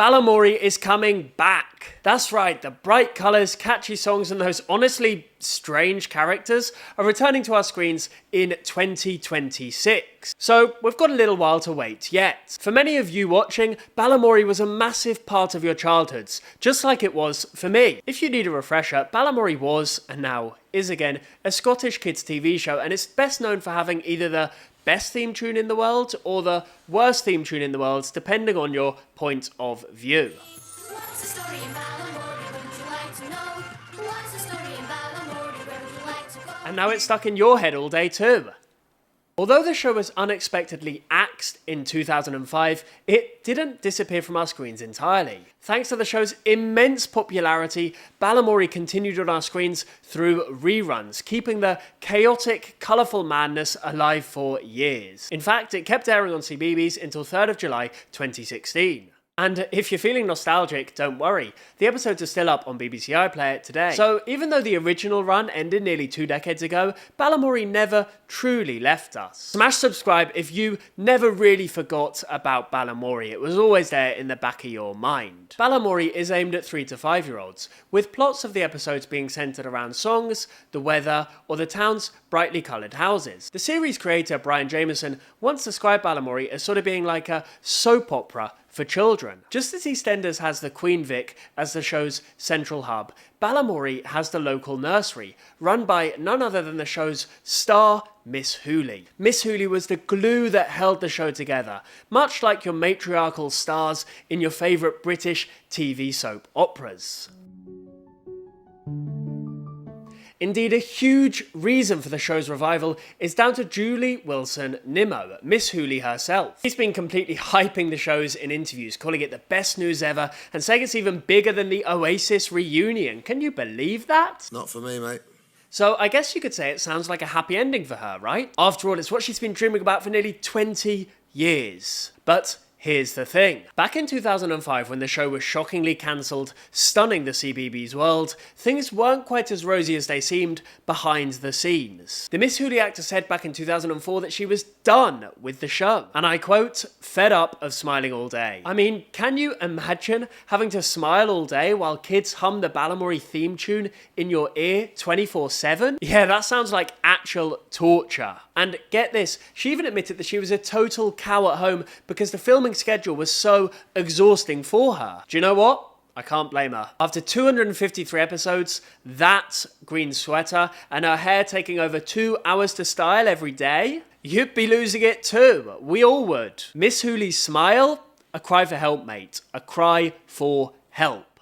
Balamory is coming back. That's right, the bright colours, catchy songs and those honestly strange characters are returning to our screens in 2026. So we've got a little while to wait yet. For many of you watching, Balamory was a massive part of your childhoods, just like it was for me. If you need a refresher, Balamory was, and now is again, a Scottish kids TV show, and it's best known for having either the best theme tune in the world or the worst theme tune in the world, depending on your point of view. What's the story in Balamory? Would you like to know? What's the story in Balamory? Where would you like to go? And now it's stuck in your head all day too. Although the show was unexpectedly axed in 2005, it didn't disappear from our screens entirely. Thanks to the show's immense popularity, Balamory continued on our screens through reruns, keeping the chaotic, colourful madness alive for years. In fact, it kept airing on CBeebies until 3rd of July 2016. And if you're feeling nostalgic, don't worry, the episodes are still up on BBC iPlayer today. So even though the original run ended nearly 2 decades ago, Balamory never truly left us. Smash subscribe if you never really forgot about Balamory. It was always there in the back of your mind. Balamory is aimed at 3 to 5 year olds, with plots of the episodes being centred around songs, the weather, or the town's brightly coloured houses. The series creator Brian Jameson once described Balamory as sort of being like a soap opera for children. Just as EastEnders has the Queen Vic as the show's central hub, Balamory has the local nursery, run by none other than the show's star, Miss Hooley. Miss Hooley was the glue that held the show together, much like your matriarchal stars in your favourite British TV soap operas. Indeed, a huge reason for the show's revival is down to Julie Wilson Nimmo, Miss Hooley herself. She's been completely hyping the shows in interviews, calling it the best news ever, and saying it's even bigger than the Oasis reunion. Can you believe that? Not for me, mate. So I guess you could say it sounds like a happy ending for her, right? After all, it's what she's been dreaming about for nearly 20 years. But here's the thing. Back in 2005, when the show was shockingly cancelled, stunning the CBeebies world, things weren't quite as rosy as they seemed behind the scenes. The Miss Hooley actor said back in 2004 that she was done with the show. And I quote, "fed up of smiling all day." I mean, can you imagine having to smile all day while kids hum the Balamory theme tune in your ear 24/7? Yeah, that sounds like actual torture. And get this, she even admitted that she was a total cow at home because the filming schedule was so exhausting for her. Do you know what? I can't blame her. After 253 episodes, that green sweater, and her hair taking over 2 hours to style every day, you'd be losing it too. We all would. Miss Hooley's smile? A cry for help, mate. A cry for help.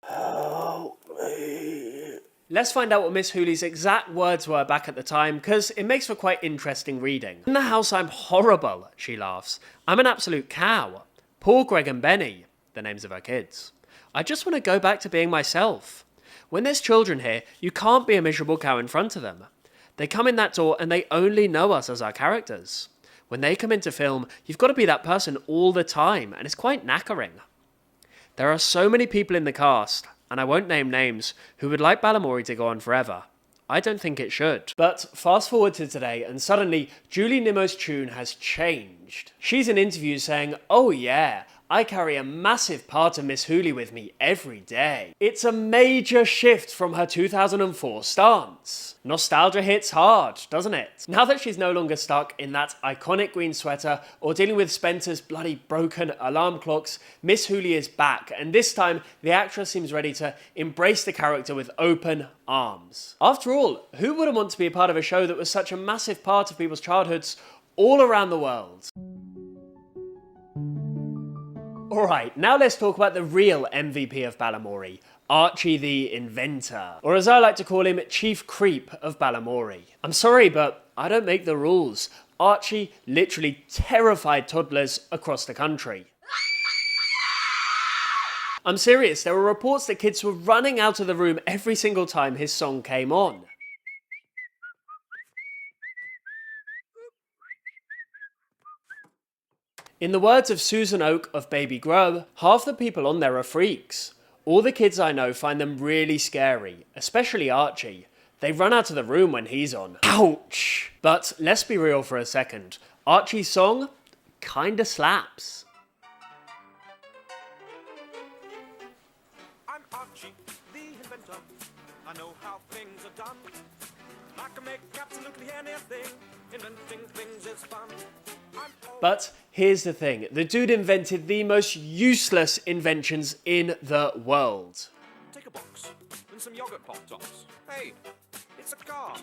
Help me. Let's find out what Miss Hooley's exact words were back at the time, because it makes for quite interesting reading. "In the house I'm horrible," she laughs. "I'm an absolute cow. Poor Greg and Benny," the names of her kids. "I just want to go back to being myself. When there's children here, you can't be a miserable cow in front of them. They come in that door and they only know us as our characters. When they come into film, you've got to be that person all the time, and it's quite knackering. There are so many people in the cast, and I won't name names, who would like Balamory to go on forever. I don't think it should." But fast forward to today, and suddenly Julie Nimmo's tune has changed. She's in interviews saying, "Oh yeah, I carry a massive part of Miss Hooley with me every day." It's a major shift from her 2004 stance. Nostalgia hits hard, doesn't it? Now that she's no longer stuck in that iconic green sweater or dealing with Spencer's bloody broken alarm clocks, Miss Hooley is back, and this time the actress seems ready to embrace the character with open arms. After all, who wouldn't want to be a part of a show that was such a massive part of people's childhoods all around the world? Alright, now let's talk about the real MVP of Balamory, Archie the Inventor. Or as I like to call him, Chief Creep of Balamory. I'm sorry, but I don't make the rules. Archie literally terrified toddlers across the country. I'm serious, there were reports that kids were running out of the room every single time his song came on. In the words of Susan Oak of Baby Grow, "half the people on there are freaks. All the kids I know find them really scary, especially Archie. They run out of the room when he's on." Ouch! But let's be real for a second. Archie's song kinda slaps. Archie the Inventor. I know how things are done. I can make absolutely anything. Inventing things is fun. But here's the thing, the dude invented the most useless inventions in the world. Take a box and some yogurt pop-tops. Hey, it's a car.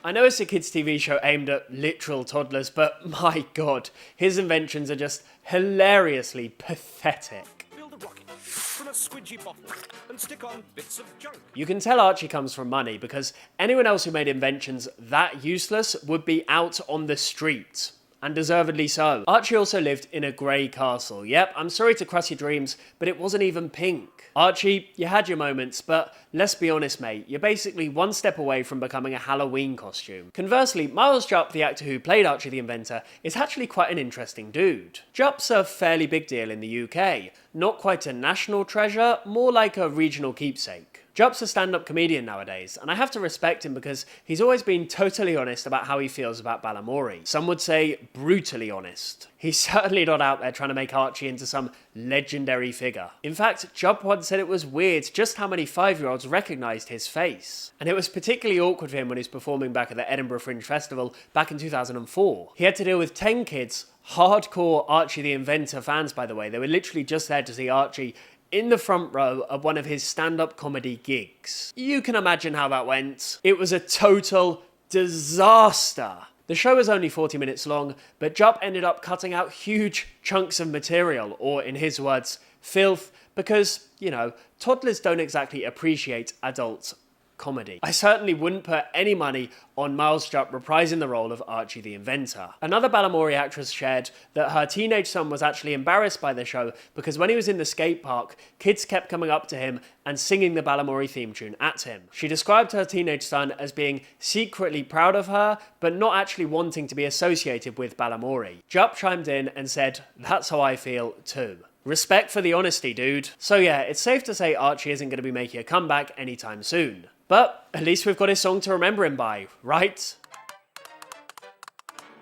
I know it's a kids' TV show aimed at literal toddlers, but my god, his inventions are just hilariously pathetic. Build a rocket from a squidgy bottle and stick on bits of junk. You can tell Archie comes from money because anyone else who made inventions that useless would be out on the street. And deservedly so. Archie also lived in a grey castle. Yep, I'm sorry to crush your dreams, but it wasn't even pink. Archie, you had your moments, but let's be honest, mate, you're basically one step away from becoming a Halloween costume. Conversely, Miles Jupp, the actor who played Archie the Inventor, is actually quite an interesting dude. Jupp's a fairly big deal in the UK. Not quite a national treasure, more like a regional keepsake. Jupp's a stand-up comedian nowadays, and I have to respect him because he's always been totally honest about how he feels about Balamory. Some would say brutally honest. He's certainly not out there trying to make Archie into some legendary figure. In fact, Jupp once said it was weird just how many 5-year-olds recognised his face. And it was particularly awkward for him when he was performing back at the Edinburgh Fringe Festival back in 2004. He had to deal with 10 kids, hardcore Archie the Inventor fans by the way. They were literally just there to see Archie in the front row of one of his stand-up comedy gigs. You can imagine how that went. It was a total disaster. The show was only 40 minutes long, but Jupp ended up cutting out huge chunks of material, or in his words, filth, because, you know, toddlers don't exactly appreciate adult comedy. I certainly wouldn't put any money on Miles Jupp reprising the role of Archie the Inventor. Another Balamory actress shared that her teenage son was actually embarrassed by the show because when he was in the skate park, kids kept coming up to him and singing the Balamory theme tune at him. She described her teenage son as being secretly proud of her, but not actually wanting to be associated with Balamory. Jupp chimed in and said, "That's how I feel too." Respect for the honesty, dude. So yeah, it's safe to say Archie isn't going to be making a comeback anytime soon. But at least we've got his song to remember him by, right?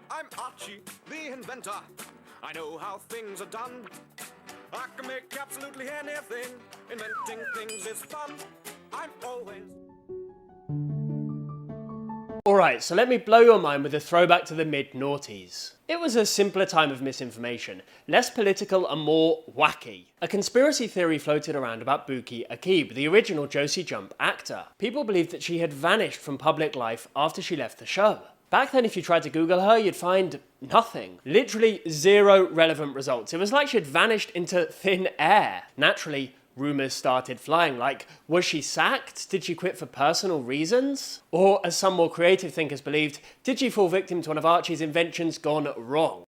I'm Archie the Inventor. I know how things are done. I can make absolutely anything. Inventing things is fun. I'm always... Alright, so let me blow your mind with a throwback to the mid-noughties. It was a simpler time of misinformation, less political and more wacky. A conspiracy theory floated around about Buki Akib, the original Josie Jump actor. People believed that she had vanished from public life after she left the show. Back then, if you tried to Google her, you'd find nothing. Literally zero relevant results. It was like she'd vanished into thin air. Naturally, rumours started flying, like, was she sacked? Did she quit for personal reasons? Or, as some more creative thinkers believed, did she fall victim to one of Archie's inventions gone wrong?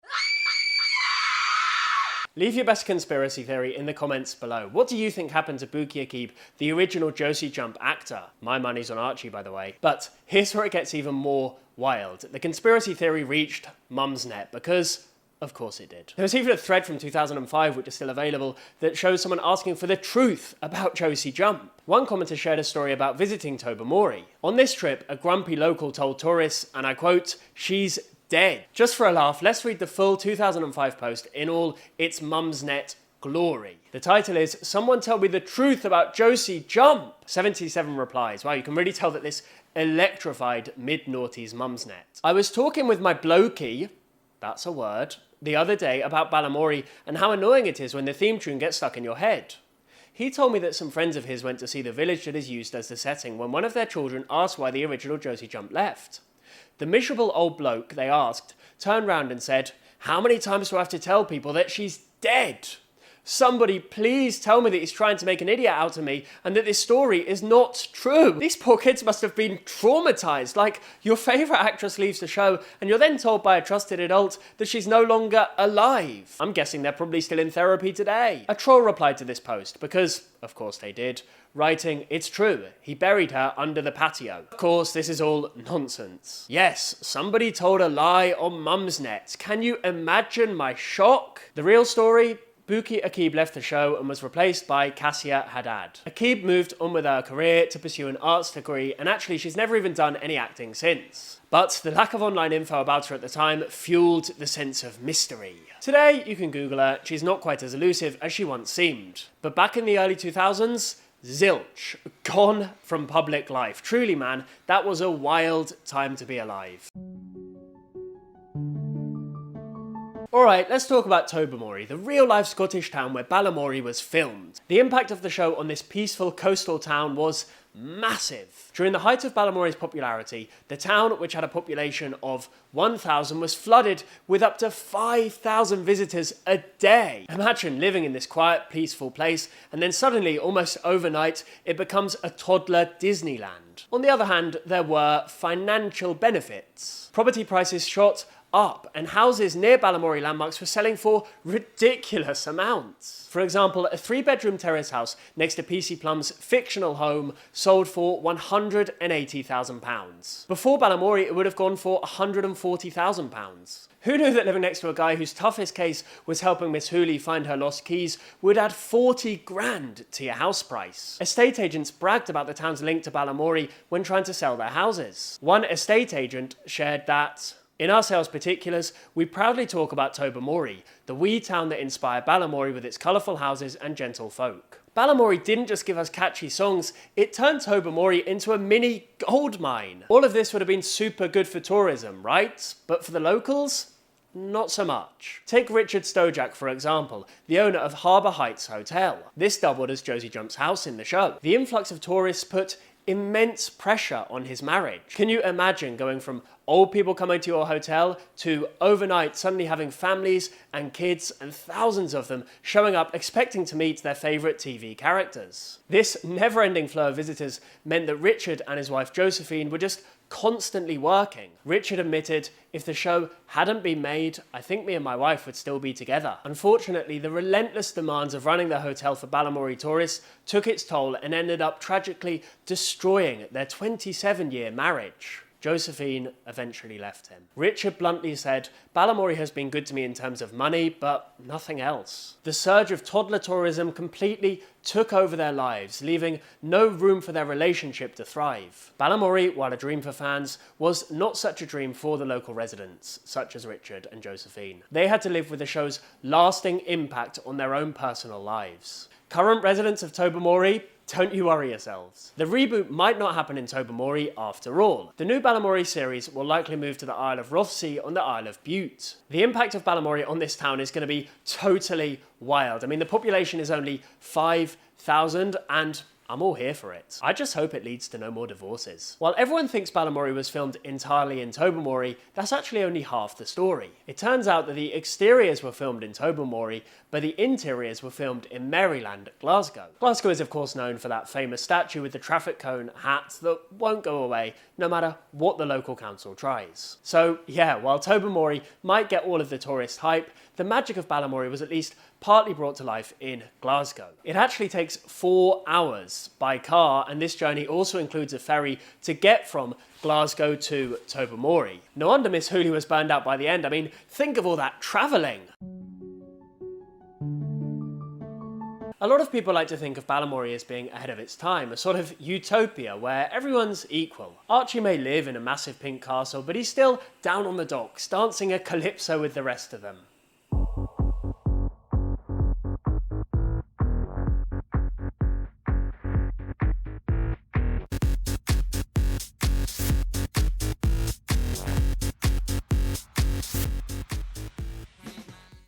Leave your best conspiracy theory in the comments below. What do you think happened to Buki Akib, the original Josie Jump actor? My money's on Archie, by the way. But here's where it gets even more wild. The conspiracy theory reached Mumsnet because... of course it did. There was even a thread from 2005, which is still available, that shows someone asking for the truth about Josie Jump. One commenter shared a story about visiting Balamory. On this trip, a grumpy local told tourists, and I quote, "She's dead." Just for a laugh, let's read the full 2005 post in all its Mumsnet glory. The title is, "Someone Tell Me the Truth About Josie Jump." 77 replies. Wow, you can really tell that this electrified mid-noughties Mumsnet. "I was talking with my blokey," that's a word, "the other day about Balamory and how annoying it is when the theme tune gets stuck in your head. He told me that some friends of his went to see the village that is used as the setting when one of their children asked why the original Josie Jump left. The miserable old bloke they asked turned round and said, 'How many times do I have to tell people that she's dead? Somebody please tell me that he's trying to make an idiot out of me and that this story is not true.' These poor kids must have been traumatized. Like, your favorite actress leaves the show and you're then told by a trusted adult that she's no longer alive. I'm guessing they're probably still in therapy today." A troll replied to this post because, of course they did, writing, "It's true, he buried her under the patio." Of course, this is all nonsense. Yes, somebody told a lie on Mumsnet. Can you imagine my shock? The real story? Buki Akib left the show and was replaced by Cassia Haddad. Akib moved on with her career to pursue an arts degree, and actually she's never even done any acting since. But the lack of online info about her at the time fueled the sense of mystery. Today, you can Google her, she's not quite as elusive as she once seemed. But back in the early 2000s, Zilch. Gone from public life. Truly, man, that was a wild time to be alive. Alright, let's talk about Tobermory, the real-life Scottish town where Balamory was filmed. The impact of the show on this peaceful coastal town was massive. During the height of Balamory's popularity, the town, which had a population of 1,000, was flooded with up to 5,000 visitors a day. Imagine living in this quiet, peaceful place, and then suddenly, almost overnight, it becomes a toddler Disneyland. On the other hand, there were financial benefits. Property prices shot up, and houses near Balamory landmarks were selling for ridiculous amounts. For example, a 3-bedroom terrace house next to PC Plum's fictional home sold for £180,000. Before Balamory, it would have gone for £140,000. Who knew that living next to a guy whose toughest case was helping Miss Hooley find her lost keys would add 40 grand to your house price? Estate agents bragged about the town's link to Balamory when trying to sell their houses. One estate agent shared that, "In our sales particulars, we proudly talk about Tobermory, the wee town that inspired Balamory with its colourful houses and gentle folk. Balamory didn't just give us catchy songs, it turned Tobermory into a mini gold mine." All of this would have been super good for tourism, right? But for the locals? Not so much. Take Richard Stojak, for example, the owner of Harbour Heights Hotel. This doubled as Josie Jump's house in the show. The influx of tourists put immense pressure on his marriage. Can you imagine going from old people coming to your hotel to overnight suddenly having families and kids and thousands of them showing up expecting to meet their favourite TV characters? This never-ending flow of visitors meant that Richard and his wife Josephine were just constantly working. Richard admitted, "If the show hadn't been made, I think me and my wife would still be together." Unfortunately, the relentless demands of running the hotel for Balamory tourists took its toll and ended up tragically destroying their 27-year marriage. Josephine eventually left him. Richard bluntly said, "Balamory has been good to me in terms of money, but nothing else." The surge of toddler tourism completely took over their lives, leaving no room for their relationship to thrive. Balamory, while a dream for fans, was not such a dream for the local residents, such as Richard and Josephine. They had to live with the show's lasting impact on their own personal lives. Current residents of Tobermory, don't you worry yourselves. The reboot might not happen in Tobermory after all. The new Balamory series will likely move to the Isle of Rothsea on the Isle of Bute. The impact of Balamory on this town is going to be totally wild. I mean, the population is only 5,000 and I'm all here for it. I just hope it leads to no more divorces. While everyone thinks Balamory was filmed entirely in Tobermory, that's actually only half the story. It turns out that the exteriors were filmed in Tobermory, but the interiors were filmed in Maryland, Glasgow. Glasgow is of course known for that famous statue with the traffic cone hat that won't go away no matter what the local council tries. So yeah, while Tobermory might get all of the tourist hype, the magic of Balamory was at least partly brought to life in Glasgow. It actually takes 4 hours by car, and this journey also includes a ferry to get from Glasgow to Tobermory. No wonder Miss Hooley was burned out by the end. I mean, think of all that travelling. A lot of people like to think of Balamory as being ahead of its time, a sort of utopia where everyone's equal. Archie may live in a massive pink castle, but he's still down on the docks, dancing a calypso with the rest of them.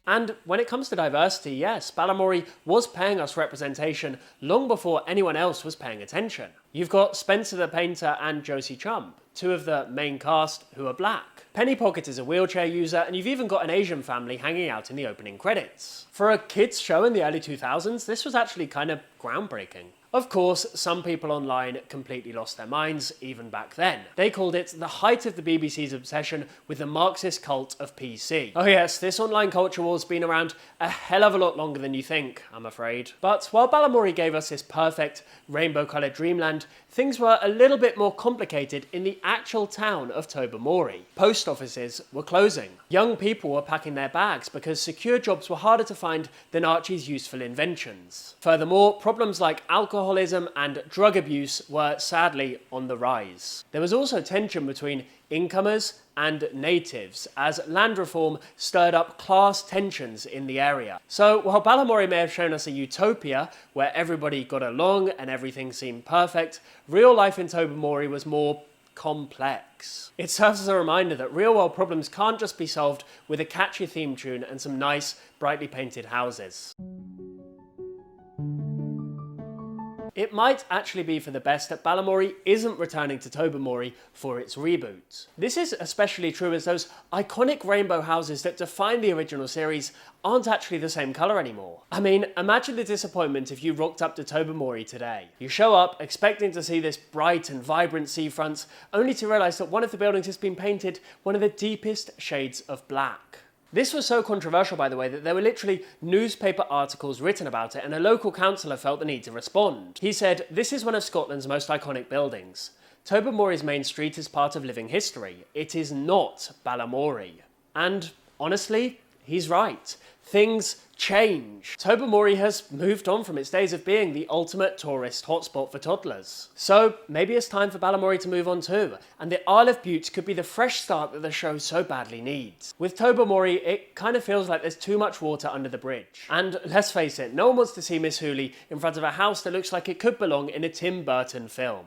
And when it comes to diversity, yes, Balamory was paying us representation long before anyone else was paying attention. You've got Spencer the Painter and Josie Jump, 2 of the main cast who are black. Penny Pocket is a wheelchair user, and you've even got an Asian family hanging out in the opening credits. For a kids show in the early 2000s, this was actually kind of groundbreaking. Of course, some people online completely lost their minds, even back then. They called it the height of the BBC's obsession with the Marxist cult of PC. Oh yes, this online culture war's been around a hell of a lot longer than you think, I'm afraid. But while Balamory gave us this perfect rainbow-coloured dreamland, things were a little bit more complicated in the actual town of Tobermory. Post offices were closing. Young people were packing their bags because secure jobs were harder to find than Archie's useful inventions. Furthermore, problems like alcoholism and drug abuse were sadly on the rise. There was also tension between incomers and natives, as land reform stirred up class tensions in the area. So while Balamory may have shown us a utopia where everybody got along and everything seemed perfect, real life in Tobermory was more complex. It serves as a reminder that real world problems can't just be solved with a catchy theme tune and some nice, brightly painted houses. It might actually be for the best that Balamory isn't returning to Tobermory for its reboot. This is especially true as those iconic rainbow houses that define the original series aren't actually the same colour anymore. I mean, imagine the disappointment if you rocked up to Tobermory today. You show up expecting to see this bright and vibrant seafront, only to realise that one of the buildings has been painted one of the deepest shades of black. This was so controversial, by the way, that there were literally newspaper articles written about it, and a local councillor felt the need to respond. He said, "This is one of Scotland's most iconic buildings. Tobermory's main street is part of living history. It is not Balamory." And honestly, he's right. Things change. Tobermory has moved on from its days of being the ultimate tourist hotspot for toddlers. So maybe it's time for Balamory to move on too, and the Isle of Bute could be the fresh start that the show so badly needs. With Tobermory, it kind of feels like there's too much water under the bridge. And let's face it, no one wants to see Miss Hooley in front of a house that looks like it could belong in a Tim Burton film.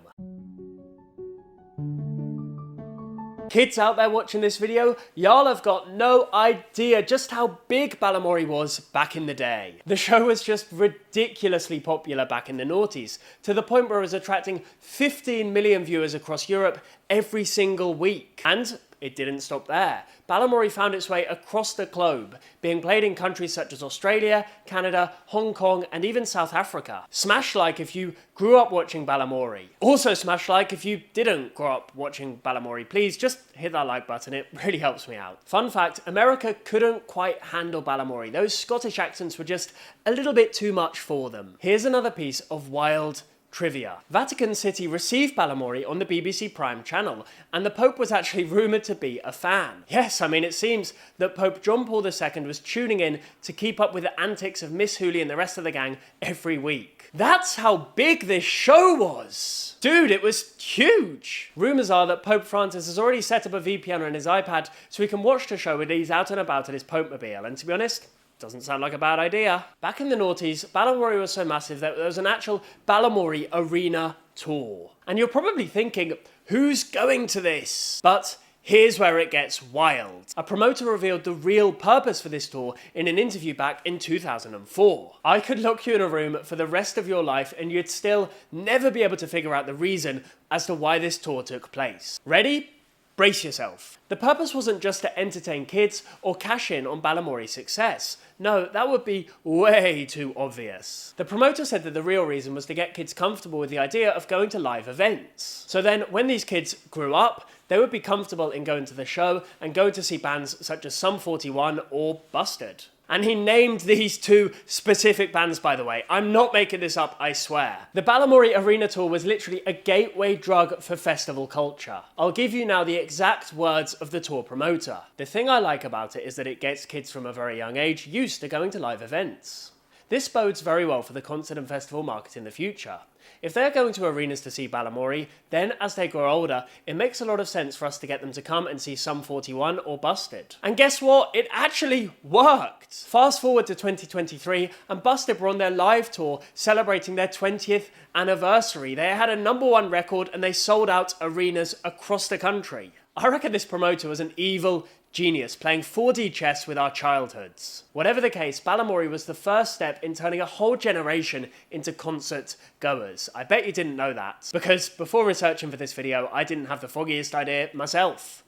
Kids out there watching this video, y'all have got no idea just how big Balamory was back in the day. The show was just ridiculously popular back in the noughties, to the point where it was attracting 15 million viewers across Europe every single week. And it didn't stop there. Balamory found its way across the globe, being played in countries such as Australia, Canada, Hong Kong, and even South Africa. Smash like if you grew up watching Balamory. Also smash like if you didn't grow up watching Balamory. Please just hit that like button, it really helps me out. Fun fact, America couldn't quite handle Balamory. Those Scottish accents were just a little bit too much for them. Here's another piece of wild trivia. Vatican City received Balamory on the BBC Prime channel, and the Pope was actually rumoured to be a fan. Yes, I mean, it seems that Pope John Paul II was tuning in to keep up with the antics of Miss Hooley and the rest of the gang every week. That's how big this show was! Dude, it was huge! Rumours are that Pope Francis has already set up a VPN on his iPad so he can watch the show when he's out and about in his Pope-mobile, and to be honest, doesn't sound like a bad idea. Back in the noughties, Balamory was so massive that there was an actual Balamory Arena tour. And you're probably thinking, who's going to this? But here's where it gets wild. A promoter revealed the real purpose for this tour in an interview back in 2004. I could lock you in a room for the rest of your life and you'd still never be able to figure out the reason as to why this tour took place. Ready? Brace yourself. The purpose wasn't just to entertain kids or cash in on Balamory's success. No, that would be way too obvious. The promoter said that the real reason was to get kids comfortable with the idea of going to live events. So then, when these kids grew up, they would be comfortable in going to the show and going to see bands such as Sum 41 or Busted. And he named these two specific bands, by the way. I'm not making this up, I swear. The Balamory Arena Tour was literally a gateway drug for festival culture. I'll give you now the exact words of the tour promoter. The thing I like about it is that it gets kids from a very young age used to going to live events. This bodes very well for the concert and festival market in the future. If they're going to arenas to see Balamory, then as they grow older, it makes a lot of sense for us to get them to come and see Sum 41 or Busted. And guess what? It actually worked! Fast forward to 2023, and Busted were on their live tour celebrating their 20th anniversary. They had a #1 record and they sold out arenas across the country. I reckon this promoter was an evil genius, playing 4D chess with our childhoods. Whatever the case, Balamory was the first step in turning a whole generation into concert goers. I bet you didn't know that, because before researching for this video, I didn't have the foggiest idea myself.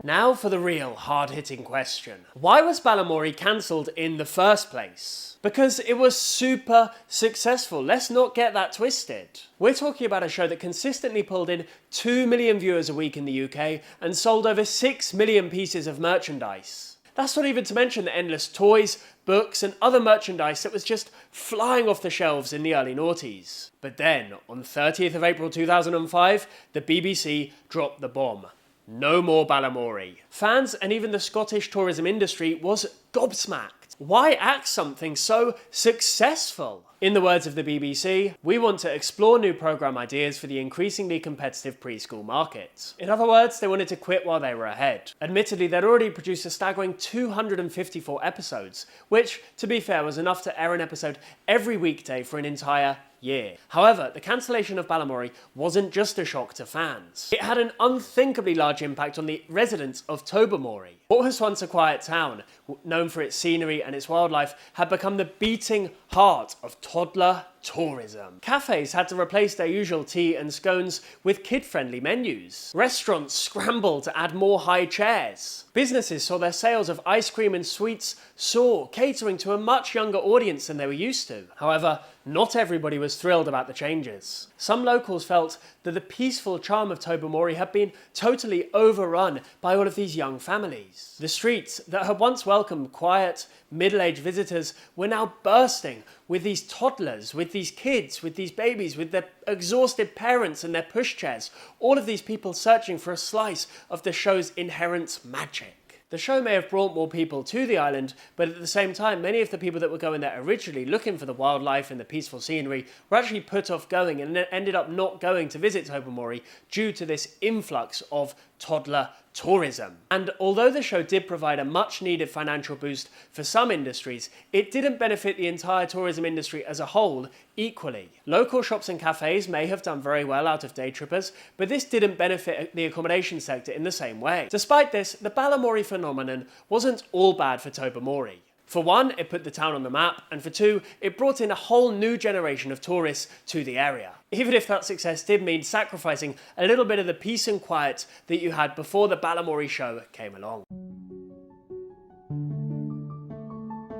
Now for the real hard-hitting question. Why was Balamory cancelled in the first place? Because it was super successful. Let's not get that twisted. We're talking about a show that consistently pulled in 2 million viewers a week in the UK and sold over 6 million pieces of merchandise. That's not even to mention the endless toys, books, and other merchandise that was just flying off the shelves in the early noughties. But then, on 30th of April 2005, the BBC dropped the bomb. No more Balamory. Fans and even the Scottish tourism industry was gobsmacked. Why axe something so successful? In the words of the BBC, we want to explore new programme ideas for the increasingly competitive preschool market. In other words, they wanted to quit while they were ahead. Admittedly, they'd already produced a staggering 254 episodes, which, to be fair, was enough to air an episode every weekday for an entire year. However, the cancellation of Balamory wasn't just a shock to fans. It had an unthinkably large impact on the residents of Tobermory. What was once a quiet town, known for its scenery and its wildlife, had become the beating heart of toddler tourism. Cafes had to replace their usual tea and scones with kid-friendly menus. Restaurants scrambled to add more high chairs. Businesses saw their sales of ice cream and sweets soar, catering to a much younger audience than they were used to. However, not everybody was thrilled about the changes. Some locals felt that the peaceful charm of Tobermory had been totally overrun by all of these young families. The streets that had once welcomed quiet, middle-aged visitors were now bursting with these toddlers, with these kids, with these babies, with their exhausted parents and their pushchairs, all of these people searching for a slice of the show's inherent magic. The show may have brought more people to the island, but at the same time, many of the people that were going there originally looking for the wildlife and the peaceful scenery were actually put off going and ended up not going to visit Tobermory due to this influx of toddler tourism. And although the show did provide a much needed financial boost for some industries, it didn't benefit the entire tourism industry as a whole equally. Local shops and cafes may have done very well out of day trippers, but this didn't benefit the accommodation sector in the same way. Despite this, the Balamory phenomenon wasn't all bad for Tobermory. For one, it put the town on the map, and for two, it brought in a whole new generation of tourists to the area. Even if that success did mean sacrificing a little bit of the peace and quiet that you had before the Balamory show came along.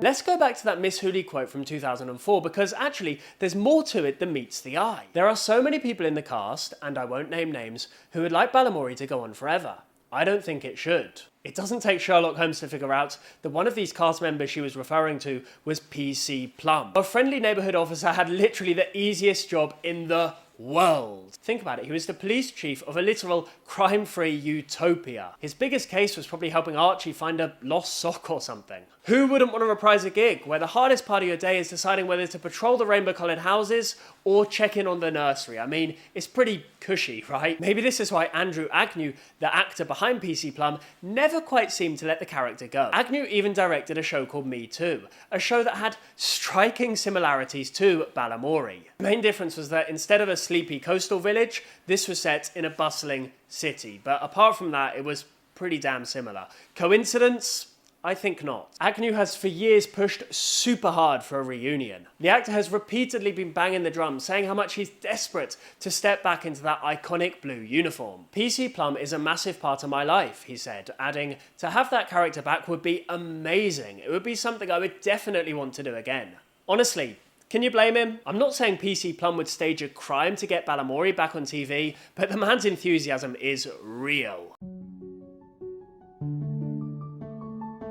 Let's go back to that Miss Hooley quote from 2004 because actually there's more to it than meets the eye. There are so many people in the cast, and I won't name names, who would like Balamory to go on forever. I don't think it should. It doesn't take Sherlock Holmes to figure out that one of these cast members she was referring to was PC Plum. Our friendly neighbourhood officer had literally the easiest job in the world. Think about it, he was the police chief of a literal crime-free utopia. His biggest case was probably helping Archie find a lost sock or something. Who wouldn't want to reprise a gig where the hardest part of your day is deciding whether to patrol the rainbow-coloured houses or check in on the nursery? I mean, it's pretty cushy, right? Maybe this is why Andrew Agnew, the actor behind PC Plum, never quite seemed to let the character go. Agnew even directed a show called Me Too, a show that had striking similarities to Balamory. The main difference was that instead of a sleepy coastal village, this was set in a bustling city. But apart from that, it was pretty damn similar. Coincidence? I think not. Agnew has for years pushed super hard for a reunion. The actor has repeatedly been banging the drum, saying how much he's desperate to step back into that iconic blue uniform. PC Plum is a massive part of my life, he said, adding, to have that character back would be amazing. It would be something I would definitely want to do again. Honestly, can you blame him? I'm not saying PC Plum would stage a crime to get Balamory back on TV, but the man's enthusiasm is real.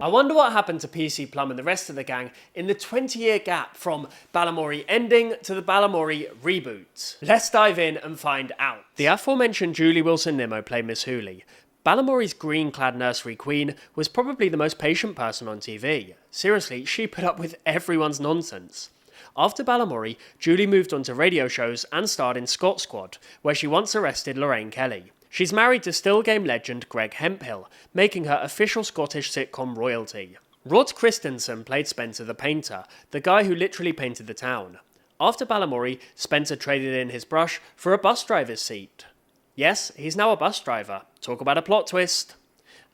I wonder what happened to PC Plum and the rest of the gang in the 20-year gap from Balamory ending to the Balamory reboot. Let's dive in and find out. The aforementioned Julie Wilson-Nimmo played Miss Hooley. Balamory's green-clad nursery queen was probably the most patient person on TV. Seriously, she put up with everyone's nonsense. After Balamory, Julie moved on to radio shows and starred in Scot Squad, where she once arrested Lorraine Kelly. She's married to still game legend Greg Hemphill, making her official Scottish sitcom royalty. Rod Christensen played Spencer the Painter, the guy who literally painted the town. After Balamory, Spencer traded in his brush for a bus driver's seat. Yes, he's now a bus driver. Talk about a plot twist.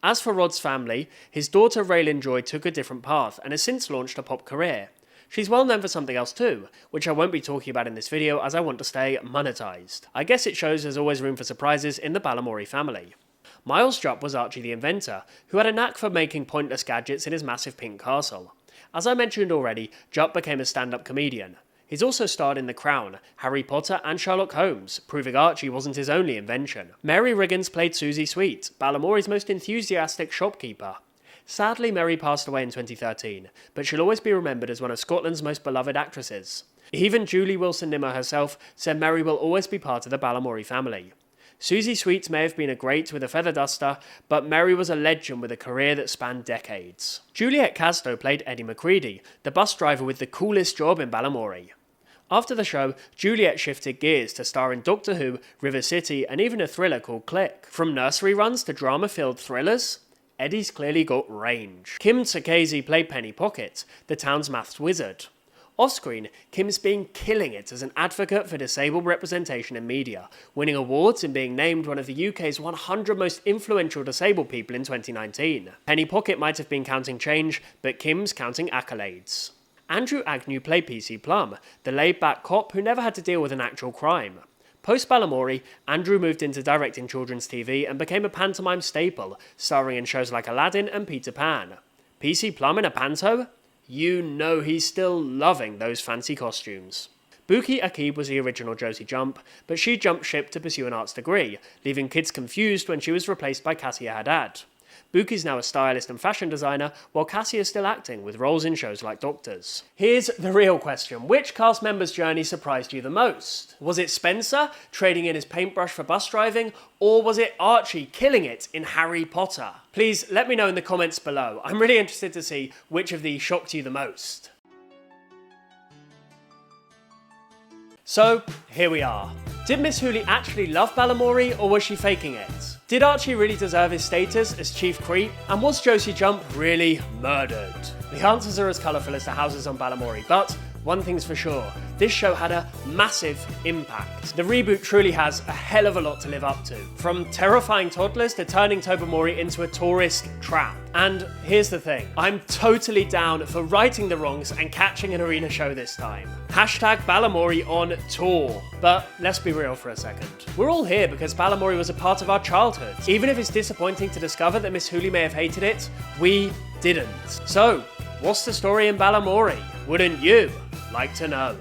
As for Rod's family, his daughter Raylan Joy took a different path and has since launched a pop career. She's well known for something else too, which I won't be talking about in this video as I want to stay monetized. I guess it shows there's always room for surprises in the Balamory family. Miles Jupp was Archie the Inventor, who had a knack for making pointless gadgets in his massive pink castle. As I mentioned already, Jupp became a stand-up comedian. He's also starred in The Crown, Harry Potter and Sherlock Holmes, proving Archie wasn't his only invention. Mary Riggins played Susie Sweet, Balamory's most enthusiastic shopkeeper. Sadly, Mary passed away in 2013, but she'll always be remembered as one of Scotland's most beloved actresses. Even Julie Wilson-Nimmo herself said Mary will always be part of the Balamory family. Susie Sweets may have been a great with a feather duster, but Mary was a legend with a career that spanned decades. Juliet Casto played Eddie McCready, the bus driver with the coolest job in Balamory. After the show, Juliet shifted gears to star in Doctor Who, River City, and even a thriller called Click. From nursery runs to drama-filled thrillers, Eddie's clearly got range. Kim Tsukasa played Penny Pocket, the town's maths wizard. Off-screen, Kim's been killing it as an advocate for disabled representation in media, winning awards and being named one of the UK's 100 most influential disabled people in 2019. Penny Pocket might have been counting change, but Kim's counting accolades. Andrew Agnew played PC Plum, the laid-back cop who never had to deal with an actual crime. Post-Balamory, Andrew moved into directing children's TV and became a pantomime staple, starring in shows like Aladdin and Peter Pan. PC Plum in a panto? You know he's still loving those fancy costumes. Buki Akib was the original Josie Jump, but she jumped ship to pursue an arts degree, leaving kids confused when she was replaced by Cassia Haddad. Buki's now a stylist and fashion designer, while Cassie is still acting, with roles in shows like Doctors. Here's the real question. Which cast member's journey surprised you the most? Was it Spencer, trading in his paintbrush for bus driving? Or was it Archie killing it in Harry Potter? Please let me know in the comments below. I'm really interested to see which of these shocked you the most. So, here we are. Did Miss Hooley actually love Balamory, or was she faking it? Did Archie really deserve his status as chief creep? And was Josie Jump really murdered? The answers are as colourful as the houses on Balamory, but one thing's for sure, this show had a massive impact. The reboot truly has a hell of a lot to live up to, from terrifying toddlers to turning Tobermory into a tourist trap. And here's the thing, I'm totally down for righting the wrongs and catching an arena show this time. Hashtag Balamory on tour. But let's be real for a second. We're all here because Balamory was a part of our childhoods. Even if it's disappointing to discover that Miss Hooley may have hated it, we didn't. So, what's the story in Balamory? Wouldn't you like to know?